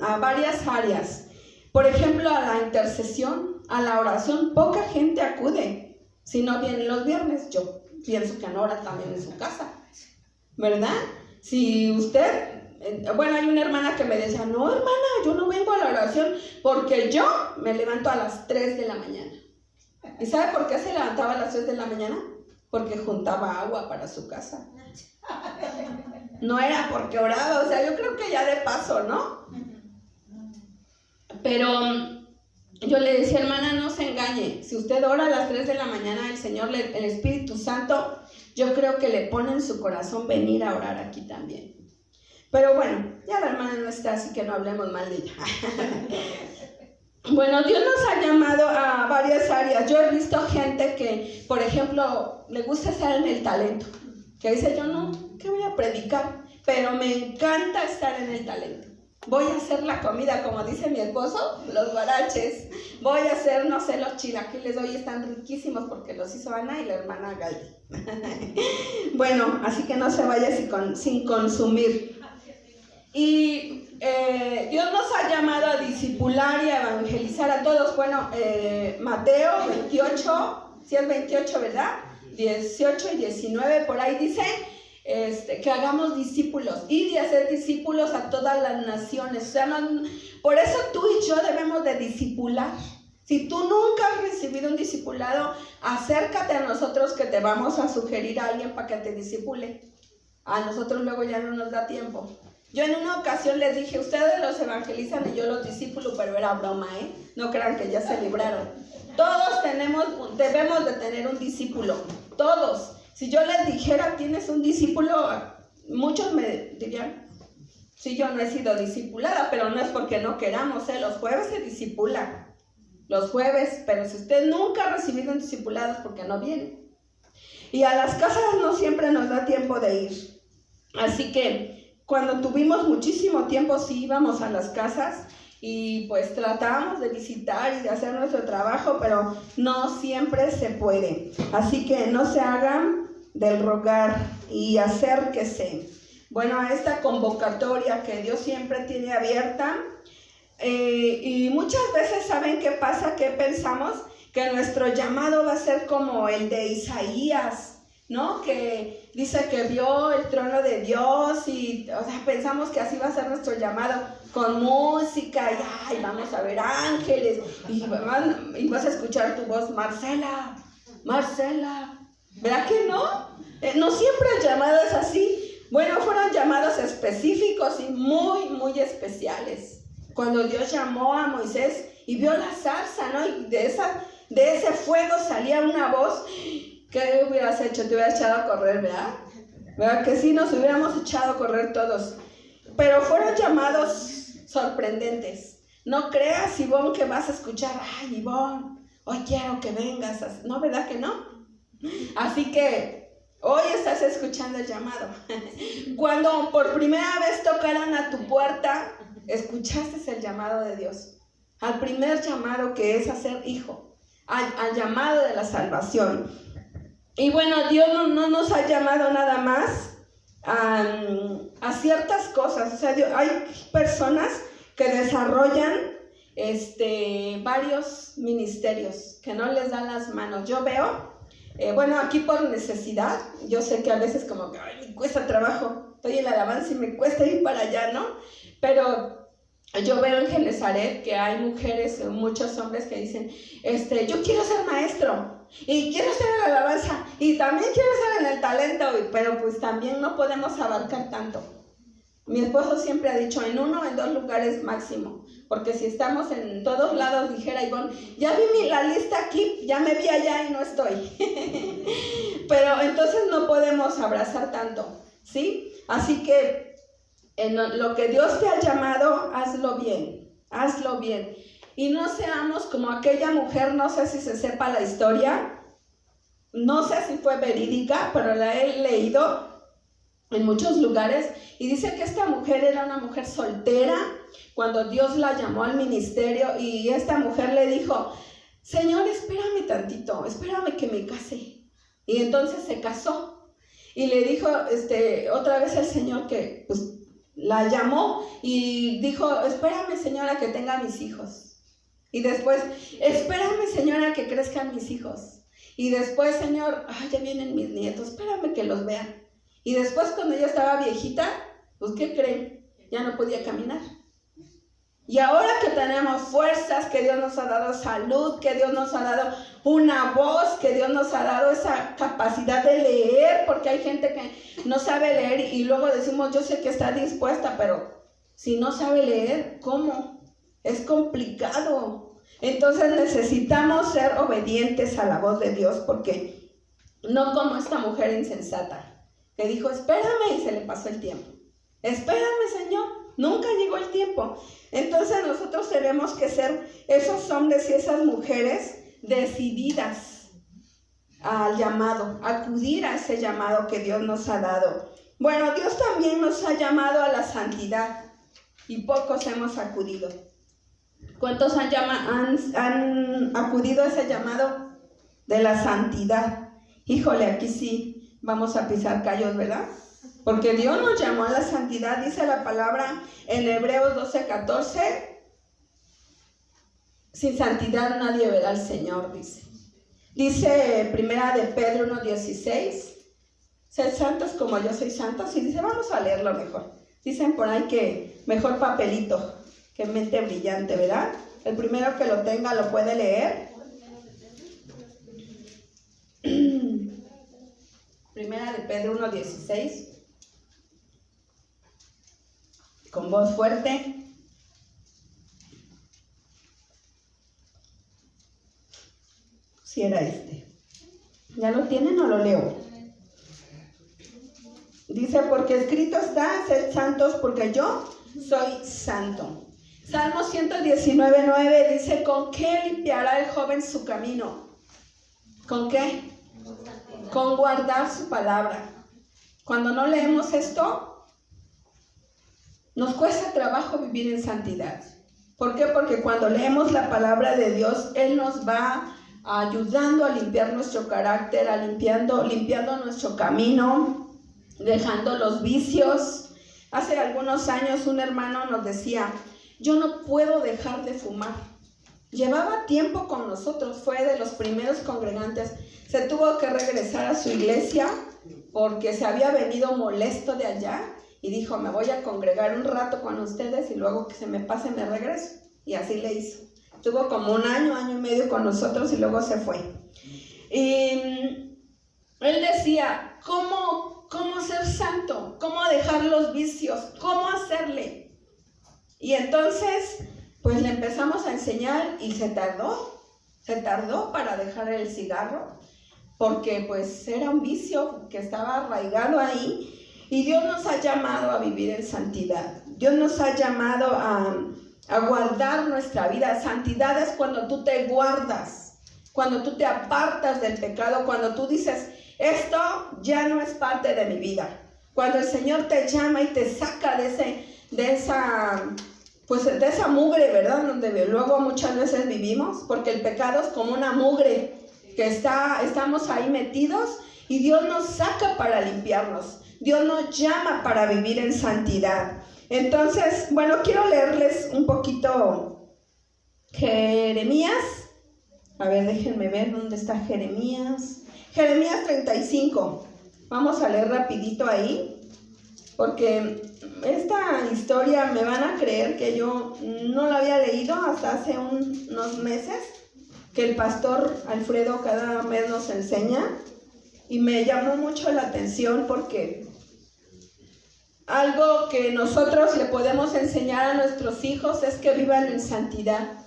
a varias áreas. Por ejemplo, a la intercesión, a la oración. Poca gente acude si no vienen los viernes. Yo pienso que no ora también en su casa, ¿verdad? Si usted... Bueno, hay una hermana que me decía, no, hermana, yo no vengo a la oración porque yo me levanto a las 3 de la mañana. ¿Y sabe por qué se levantaba a las 3 de la mañana? Porque juntaba agua para su casa. No era porque oraba, o sea, yo creo que ya de paso, ¿no? Pero yo le decía, hermana, no se engañe. Si usted ora a las 3 de la mañana, el Señor, el Espíritu Santo, yo creo que le pone en su corazón venir a orar aquí también. Pero bueno, ya la hermana no está, así que no hablemos mal de ella. Bueno, Dios nos ha llamado a varias áreas. Yo he visto gente que, por ejemplo, le gusta estar en el talento. Que dice, yo no, ¿qué voy a predicar? Pero me encanta estar en el talento. Voy a hacer la comida, como dice mi esposo, los guaraches. Voy a hacer, no sé, los chilaquiles. Hoy están riquísimos porque los hizo Ana y la hermana Galdi. Bueno, así que no se vaya sin consumir. Y Dios nos ha llamado a discipular y a evangelizar a todos. Bueno, Mateo 28, si es 28, ¿verdad? 18 y 19, por ahí dice que hagamos discípulos y de hacer discípulos a todas las naciones. O sea, por eso tú y yo debemos de discipular. Si tú nunca has recibido un discipulado, acércate a nosotros que te vamos a sugerir a alguien para que te discipule. A nosotros luego ya no nos da tiempo. Yo en una ocasión les dije, ustedes los evangelizan y yo los discípulo, pero era broma, ¿eh? No crean que ya se libraron. Todos debemos de tener un discípulo, todos. Si yo les dijera, ¿tienes un discípulo? Muchos me dirían, sí, yo no he sido discipulada, pero no es porque no queramos, ¿eh? Los jueves se discipula, los jueves, pero si usted nunca ha recibido un discipulado es porque no viene. Y a las casas no siempre nos da tiempo de ir. Así que cuando tuvimos muchísimo tiempo sí íbamos a las casas y pues tratábamos de visitar y de hacer nuestro trabajo, pero no siempre se puede. Así que no se hagan del rogar y acérquese. Bueno, a esta convocatoria que Dios siempre tiene abierta. Y muchas veces, ¿saben qué pasa? ¿Qué pensamos? Que nuestro llamado va a ser como el de Isaías, ¿no? Que dice que vio el trono de Dios y, o sea, pensamos que así va a ser nuestro llamado, con música y ay, vamos a ver ángeles y vas a escuchar tu voz, Marcela, ¿verdad que no? No siempre el llamado es así. Bueno, fueron llamados específicos y muy, muy especiales. Cuando Dios llamó a Moisés y vio la zarza, ¿no? Y de ese fuego salía una voz. ¿Qué hubieras hecho? Te hubieras echado a correr, ¿verdad? ¿Verdad que sí? Nos hubiéramos echado a correr todos. Pero fueron llamados sorprendentes. No creas, Ivonne, que vas a escuchar, ay, Ivonne, hoy quiero que vengas. No, ¿verdad que no? Así que hoy estás escuchando el llamado. Cuando por primera vez tocaran a tu puerta, escuchaste el llamado de Dios. Al primer llamado que es a ser hijo. Al llamado de la salvación. Y bueno, Dios no nos ha llamado nada más a ciertas cosas. O sea, hay personas que desarrollan varios ministerios que no les dan las manos. Yo veo, bueno, aquí por necesidad, yo sé que a veces como que me cuesta trabajo, estoy en la alabanza y me cuesta ir para allá, ¿no? Pero yo veo en Genezaret que hay mujeres, muchos hombres que dicen, yo quiero ser maestro y quiero estar en la alabanza y también quiero estar en el talento, pero pues también no podemos abarcar tanto. Mi esposo siempre ha dicho en 1 o en 2 lugares máximo, porque si estamos en todos lados, dijera Ivonne, ya vi la lista aquí, ya me vi allá y no estoy. Pero entonces no podemos abrazar tanto, ¿sí? Así que en lo que Dios te ha llamado, hazlo bien. Y no seamos como aquella mujer, no sé si se sepa la historia, no sé si fue verídica, pero la he leído en muchos lugares, y dice que esta mujer era una mujer soltera cuando Dios la llamó al ministerio, y esta mujer le dijo: Señor, espérame tantito, espérame que me case. Y entonces se casó, y le dijo otra vez el Señor que pues la llamó y dijo: espérame, Señora, que tenga mis hijos. Y después: espérame, Señora, que crezcan mis hijos. Y después: Señor, ya vienen mis nietos, espérame que los vean. Y después, cuando ella estaba viejita, pues ¿qué creen? Ya no podía caminar. Y ahora que tenemos fuerzas, que Dios nos ha dado salud, que Dios nos ha dado una voz, que Dios nos ha dado esa capacidad de leer, porque hay gente que no sabe leer y luego decimos: yo sé que está dispuesta, pero si no sabe leer, ¿cómo? Es complicado. Entonces necesitamos ser obedientes a la voz de Dios, porque no como esta mujer insensata que dijo: espérame, y se le pasó el tiempo. Espérame, Señor, nunca llegó el tiempo. Entonces nosotros tenemos que ser esos hombres y esas mujeres decididas al llamado, acudir a ese llamado que Dios nos ha dado. Bueno, Dios también nos ha llamado a la santidad y pocos hemos acudido. ¿Cuántos han acudido a ese llamado de la santidad? Híjole, aquí sí vamos a pisar callos, ¿verdad? Porque Dios nos llamó a la santidad, dice la palabra en Hebreos 12:14, sin santidad nadie verá al Señor, dice. Dice Primera de Pedro 1:16, sed santos como yo soy santo. Y dice, vamos a leerlo mejor. Dicen por ahí que mejor papelito que mente brillante, ¿verdad? El primero que lo tenga lo puede leer. Primera de Pedro 1:16. Con voz fuerte. Si era este. ¿Ya lo tienen o lo leo? Dice, porque escrito está, sed santos porque yo soy santo. Salmo 119:9 dice, ¿con qué limpiará el joven su camino? ¿Con qué? Con guardar su palabra. Cuando no leemos esto, nos cuesta trabajo vivir en santidad. ¿Por qué? Porque cuando leemos la palabra de Dios, Él nos va ayudando a limpiar nuestro carácter, limpiando nuestro camino, dejando los vicios. Hace algunos años un hermano nos decía, yo no puedo dejar de fumar. Llevaba tiempo con nosotros, fue de los primeros congregantes. Se tuvo que regresar a su iglesia porque se había venido molesto de allá. Y dijo, me voy a congregar un rato con ustedes y luego que se me pase me regreso. Y así le hizo. Estuvo como un año y medio con nosotros y luego se fue. Y él decía, ¿cómo ser santo? ¿Cómo dejar los vicios? ¿Cómo hacerle? Y entonces, pues le empezamos a enseñar y se tardó para dejar el cigarro, porque pues era un vicio que estaba arraigado ahí. Y Dios nos ha llamado a vivir en santidad. Dios nos ha llamado a guardar nuestra vida. Santidad es cuando tú te guardas, cuando tú te apartas del pecado, cuando tú dices, esto ya no es parte de mi vida. Cuando el Señor te llama y te saca de esa mugre, ¿verdad? Donde luego muchas veces vivimos, porque el pecado es como una mugre que estamos ahí metidos y Dios nos saca para limpiarnos. Dios nos llama para vivir en santidad. Entonces, bueno, quiero leerles un poquito Jeremías. A ver, déjenme ver dónde está Jeremías. Jeremías 35. Vamos a leer rapidito ahí, porque esta historia me van a creer que yo no la había leído hasta hace unos meses, que el pastor Alfredo cada mes nos enseña. Y me llamó mucho la atención porque algo que nosotros le podemos enseñar a nuestros hijos es que vivan en santidad.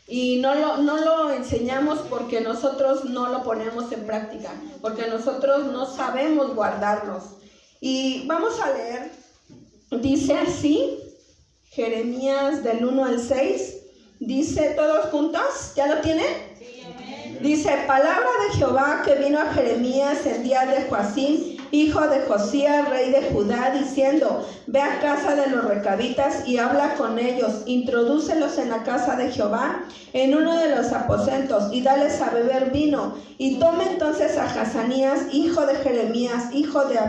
Y no lo enseñamos porque nosotros no lo ponemos en práctica, porque nosotros no sabemos guardarnos. Y vamos a leer, dice así, Jeremías del 1 al 6, dice todos juntos, ¿ya lo tienen? Sí, amén. Dice, palabra de Jehová que vino a Jeremías en día de Joacim, hijo de Josías, rey de Judá, diciendo, ve a casa de los recabitas y habla con ellos, introdúcelos en la casa de Jehová, en uno de los aposentos, y dales a beber vino. Y toma entonces a Hazanías, hijo de Jeremías, hijo de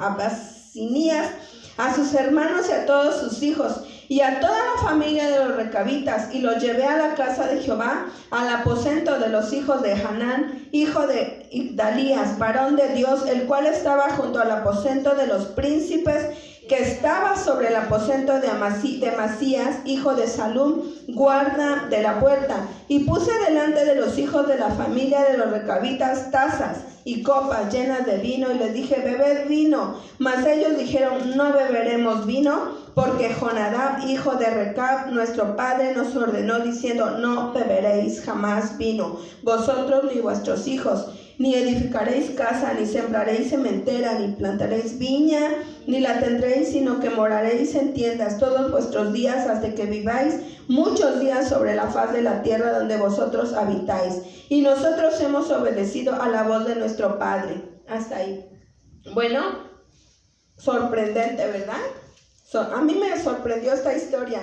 Abasinías, a sus hermanos y a todos sus hijos, y a toda la familia de los recabitas, y los llevé a la casa de Jehová, al aposento de los hijos de Hanán, hijo de Igdalías, varón de Dios, el cual estaba junto al aposento de los príncipes, que estaba sobre el aposento de Masías, hijo de Salum, guarda de la puerta. Y puse delante de los hijos de la familia de los recabitas tazas y copas llenas de vino, y les dije, bebed vino. Mas ellos dijeron, no beberemos vino, porque Jonadab, hijo de Recab, nuestro padre, nos ordenó, diciendo, no beberéis jamás vino, vosotros ni vuestros hijos, ni edificaréis casa, ni sembraréis sementera, ni plantaréis viña, ni la tendréis, sino que moraréis en tiendas todos vuestros días, hasta que viváis muchos días sobre la faz de la tierra donde vosotros habitáis. Y nosotros hemos obedecido a la voz de nuestro Padre. Hasta ahí. Bueno, sorprendente, ¿verdad? A mí me sorprendió esta historia.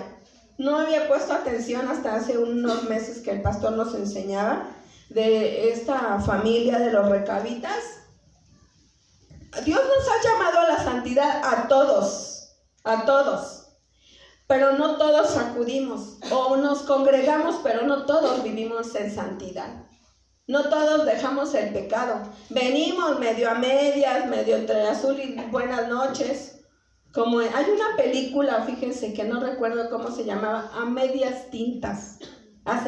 No había puesto atención hasta hace unos meses que el pastor nos enseñaba de esta familia de los recabitas. Dios nos ha llamado a la santidad a todos, pero no todos acudimos, o nos congregamos, pero no todos vivimos en santidad. No todos dejamos el pecado. Venimos medio a medias, medio entre azul y buenas noches. Como hay una película, fíjense que no recuerdo cómo se llamaba, A Medias Tintas.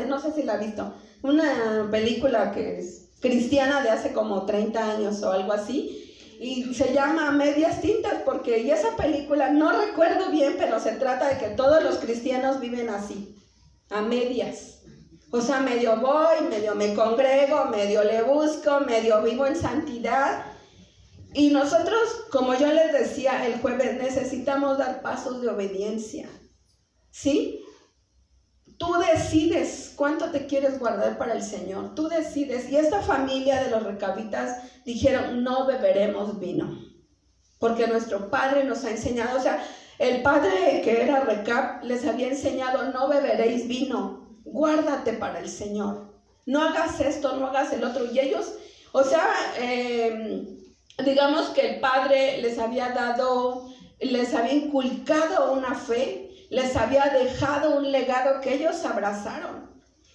No sé si la ha visto. Una película que es cristiana de hace como 30 años o algo así. Y se llama A Medias Tintas porque, y esa película, no recuerdo bien, pero se trata de que todos los cristianos viven así, a medias. O sea, medio voy, medio me congrego, medio le busco, medio vivo en santidad. Y nosotros, como yo les decía el jueves, necesitamos dar pasos de obediencia, ¿sí? Tú decides cuánto te quieres guardar para el Señor, tú decides. Y esta familia de los recabitas dijeron, no beberemos vino, porque nuestro padre nos ha enseñado, o sea, el padre que era Recab les había enseñado, no beberéis vino, guárdate para el Señor, no hagas esto, no hagas el otro. Y ellos, o sea, digamos que el padre les había inculcado una fe, les había dejado un legado que ellos abrazaron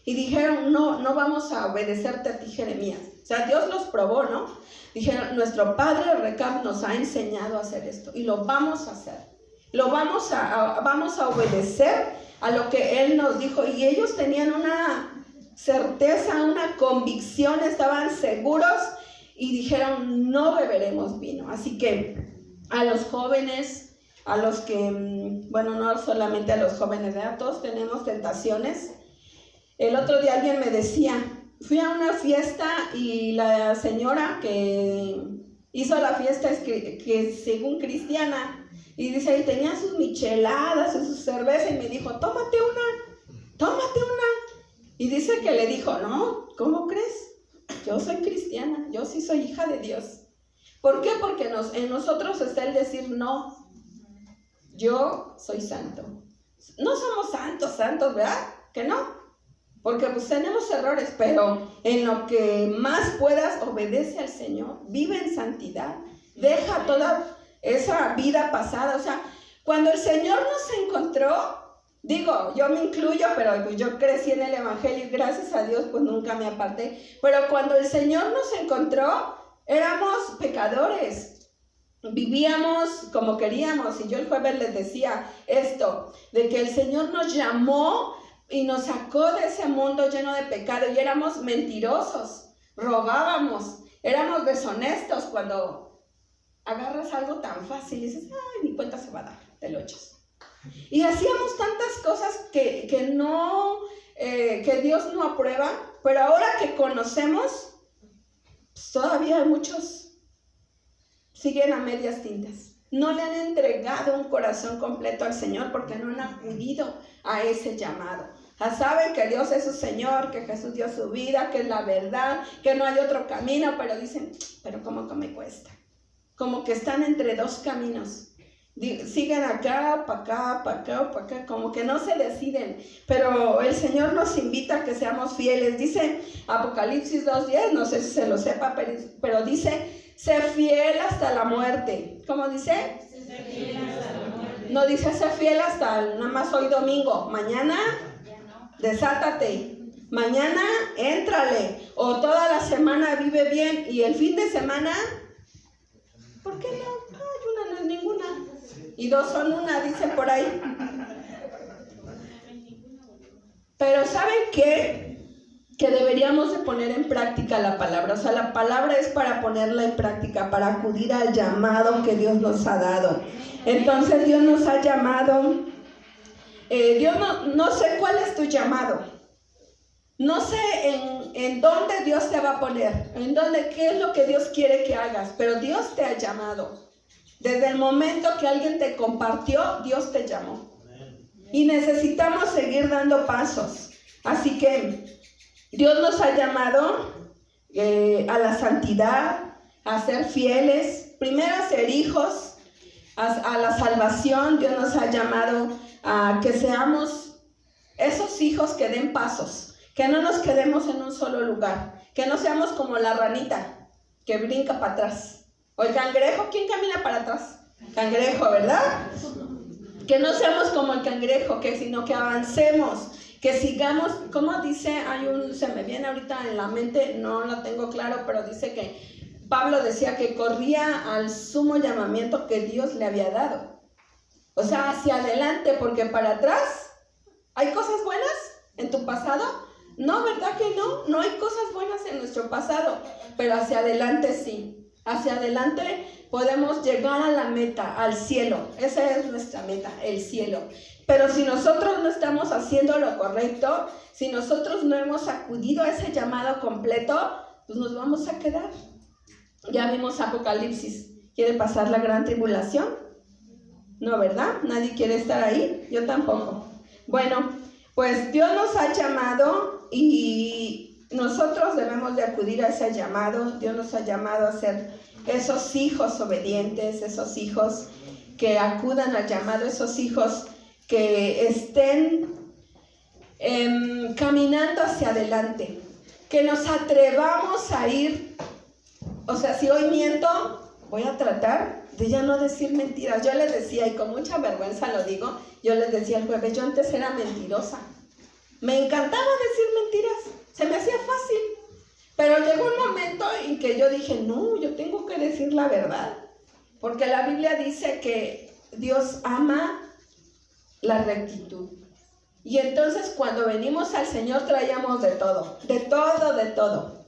y dijeron, no vamos a obedecerte a ti, Jeremías. O sea, Dios los probó, ¿no? Dijeron, nuestro padre Recab nos ha enseñado a hacer esto y lo vamos a hacer. Vamos a obedecer a lo que Él nos dijo. Y ellos tenían una certeza, una convicción, estaban seguros y dijeron, no beberemos vino. Así que a los jóvenes, a los que, bueno, no solamente a los jóvenes, ¿verdad? Todos tenemos tentaciones. El otro día alguien me decía, fui a una fiesta y la señora que hizo la fiesta es que según cristiana, y dice, y tenía sus micheladas y su cerveza, y me dijo, tómate una. Y dice que le dijo, no, ¿cómo crees? Yo soy cristiana, yo sí soy hija de Dios. ¿Por qué? Porque en nosotros está el decir, no, yo soy santo. No somos santos, ¿verdad? Que no, porque pues tenemos errores, pero en lo que más puedas, obedece al Señor, vive en santidad, deja toda esa vida pasada. O sea, cuando el Señor nos encontró, digo, yo me incluyo, pero pues yo crecí en el Evangelio y gracias a Dios pues nunca me aparté, pero cuando el Señor nos encontró, éramos pecadores, vivíamos como queríamos. Y yo el jueves les decía esto, de que el Señor nos llamó y nos sacó de ese mundo lleno de pecado, y éramos mentirosos, robábamos, éramos deshonestos. Cuando agarras algo tan fácil y dices, ay, ni cuenta se va a dar, te lo echas. Y hacíamos tantas cosas que Dios no aprueba, pero ahora que conocemos, pues todavía muchos siguen a medias tintas. No le han entregado un corazón completo al Señor porque no han acudido a ese llamado. Saben que Dios es su Señor, que Jesús dio su vida, que es la verdad, que no hay otro camino, pero dicen, pero ¿cómo que me cuesta? Como que están entre dos caminos. Siguen acá, para acá, para acá, para acá, como que no se deciden. Pero el Señor nos invita a que seamos fieles. Dice Apocalipsis 2:10, no sé si se lo sepa, pero dice, sé fiel hasta la muerte. ¿Cómo dice? Sé fiel hasta la muerte. No dice sé fiel hasta nada más hoy domingo. Mañana, desátate. Mañana, éntrale. O toda la semana vive bien. Y el fin de semana, ¿por qué no? Ay, una no es ninguna. Y dos son una, dicen por ahí. Pero ¿saben qué? Que deberíamos de poner en práctica la palabra. O sea, la palabra es para ponerla en práctica, para acudir al llamado que Dios nos ha dado. Entonces Dios nos ha llamado. Dios no sé cuál es tu llamado. No sé en dónde Dios te va a poner, qué es lo que Dios quiere que hagas, pero Dios te ha llamado. Desde el momento que alguien te compartió, Dios te llamó. Y necesitamos seguir dando pasos. Así que Dios nos ha llamado a la santidad, a ser fieles, primero a ser hijos, a la salvación. Dios nos ha llamado a que seamos esos hijos que den pasos, que no nos quedemos en un solo lugar, que no seamos como la ranita que brinca para atrás. O el cangrejo, ¿quién camina para atrás? Cangrejo, ¿verdad? Que no seamos como el cangrejo, sino que avancemos, que sigamos. ¿Cómo dice? Se me viene ahorita en la mente, no lo tengo claro, pero dice que Pablo decía que corría al sumo llamamiento que Dios le había dado. O sea, hacia adelante, porque para atrás, ¿hay cosas buenas en tu pasado? No, ¿verdad que no? No hay cosas buenas en nuestro pasado, pero hacia adelante sí. Hacia adelante podemos llegar a la meta, al cielo. Esa es nuestra meta, el cielo. Pero si nosotros no estamos haciendo lo correcto, si nosotros no hemos acudido a ese llamado completo, pues nos vamos a quedar. Ya vimos Apocalipsis. ¿Quiere pasar la gran tribulación? No, ¿verdad? Nadie quiere estar ahí. Yo tampoco. Bueno, pues Dios nos ha llamado y nosotros debemos de acudir a ese llamado. Dios nos ha llamado a ser esos hijos obedientes, esos hijos que acudan al llamado, esos hijos que estén caminando hacia adelante, que nos atrevamos a ir. O sea, si hoy miento, voy a tratar de ya no decir mentiras. Yo les decía, y con mucha vergüenza lo digo, yo les decía el jueves, yo antes era mentirosa. Me encantaba decir mentiras, se me hacía fácil. Pero llegó un momento en que yo dije, no, yo tengo que decir la verdad. Porque la Biblia dice que Dios ama la rectitud. Y entonces cuando venimos al Señor traíamos de todo, de todo, de todo.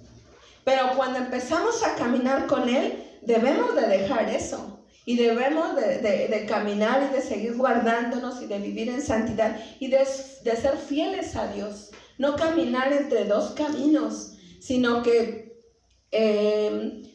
Pero cuando empezamos a caminar con Él, debemos de dejar eso. Y debemos de caminar y de seguir guardándonos y de vivir en santidad y de ser fieles a Dios. No caminar entre dos caminos, sino que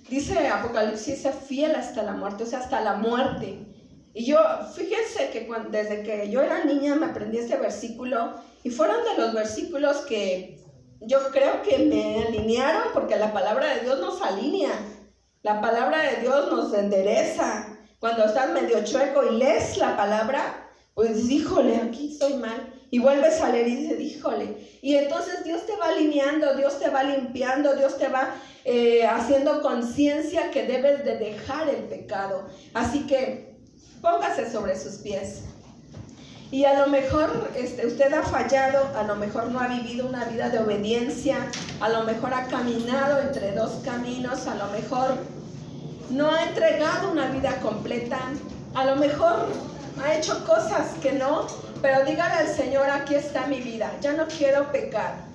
dice Apocalipsis, ser fiel hasta la muerte, o sea, hasta la muerte. Y yo, fíjense que desde que yo era niña me aprendí este versículo y fueron de los versículos que yo creo que me alinearon, porque la palabra de Dios nos alinea, la palabra de Dios nos endereza. Cuando estás medio chueco y lees la palabra, pues híjole, aquí estoy mal. Y vuelves a leer y dices, híjole. Y entonces Dios te va alineando, Dios te va limpiando, Dios te va haciendo conciencia que debes de dejar el pecado. Así que póngase sobre sus pies. Y a lo mejor usted ha fallado, a lo mejor no ha vivido una vida de obediencia, a lo mejor ha caminado entre dos caminos, a lo mejor no ha entregado una vida completa, a lo mejor ha hecho cosas que no, pero dígale al Señor, aquí está mi vida, ya no quiero pecar,